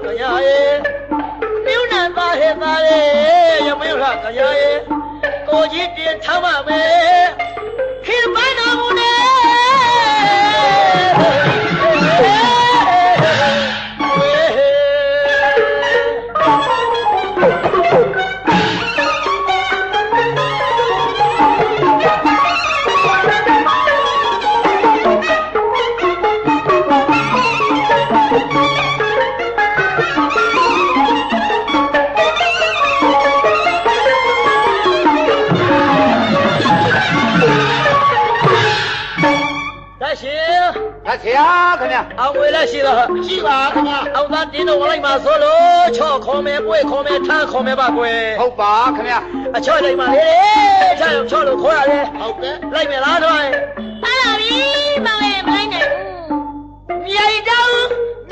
ကညာရဲ့မြုံနာသားဟဲ့သားရဲ့ရမင်းကကညာရဲ့ကိုကြီးတင်ထားပါမယ်ခင်မနာဘူးနဲ့ဆရာခင်ဗျအောင်ဝေလက်ရှိတော့ရှိပါခင်ဗျအောင်သားတင်းတော်လိုက်မှာဆိုလို့ချော့ခေါ်မယ်ပွေခေါ်မယ်ထားခေါ်မယ်ပါကွယ်ဟုတ်ပါခင်ဗျအချော့တိုင်းမှာလေချော့လို့ခေါ်ရတယ်ဟုတ်ကဲ့လိုက်မယ်လားတော့ပါလာပြီမောင်ရဲ့မလိုက်နိုင်ဘူးမြိုက်တောင်း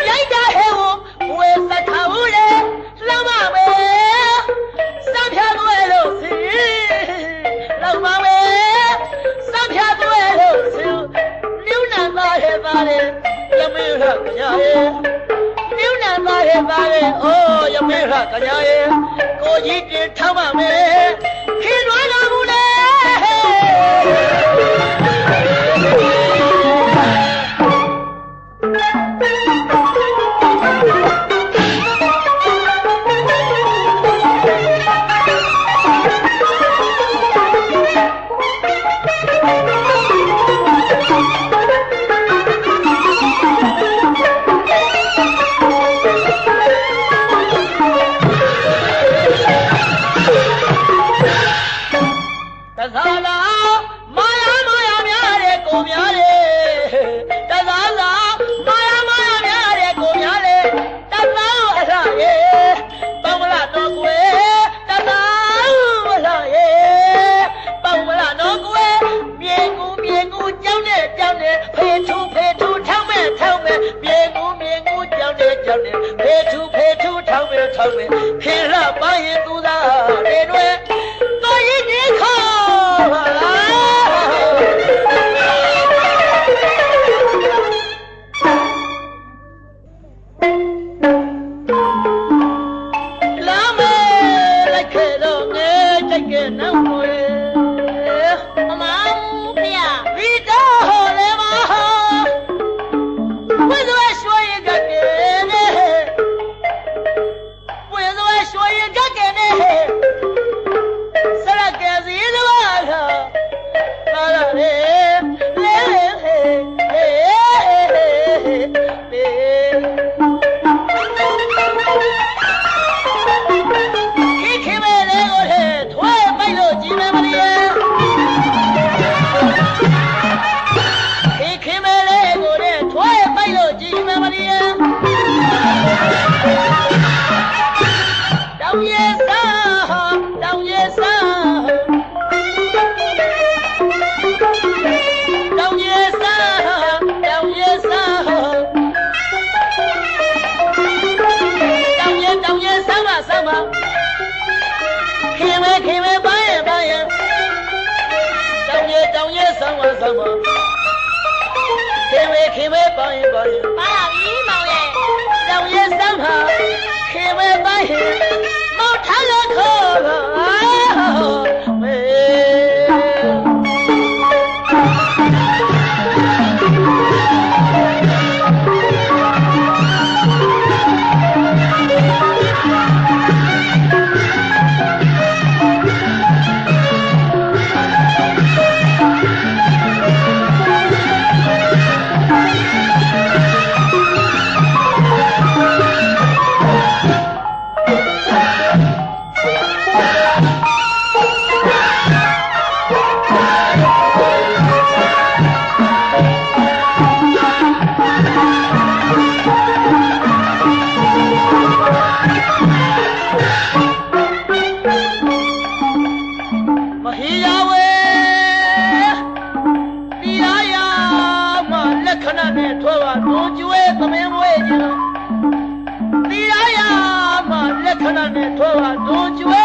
မြိုက်တာဟဲ့ကိုဝေစထားဦးလေလောင်းပါမယ်စံဖြာသွဲလို့စီလောင်းပါမယ်စံဖြာသွဲလို့စီမြုံနာသားဟဲ့သားလေရမင်းကကညာရဲ့မြုံနာသားဟဲ့သားလေအိုးရမင်းကကညာရဲ့ကိုကြီးတင်ထားပါမယ်ခင်လွယ်တော်မူလေခင်လာပါရင်သူသာတွေတွေတော်ရင်ဒီခေါ်ပါလာမဲလိုက်ခဲ့တော့ငယ်ကြိုက်ခဲ့နောက်ွယ်မမဖေဗီတော့ဟောလေမဝိဇ္ဇဝရွှေရကဲစရကဲစီလွားလာလာလေလေဟေဟေခင်မဲလေကိုလေထွဲပိုက်လို့ကြည်မယ်မလေးခင်မဲလေကိုလေထွဲပိုက်လို့ကြည်မယ်မလေးတောင်ရဲ့စားတောင်ရဲ့စားတောင်ရဲ့စားတောင်ရဲ့စားတောင်ရဲ့စားမခင်မဲပါရဲ့တောင်ရဲ့စားမခင်မဲပါရဲ့ပါလာပြီမောင်ရဲ့တောင်ရဲ့စားမခင်မဲပါရဲ့မောင်ထားလို့ခေါ်ခဏနဲ့ထွားပါတွန်ကျွဲ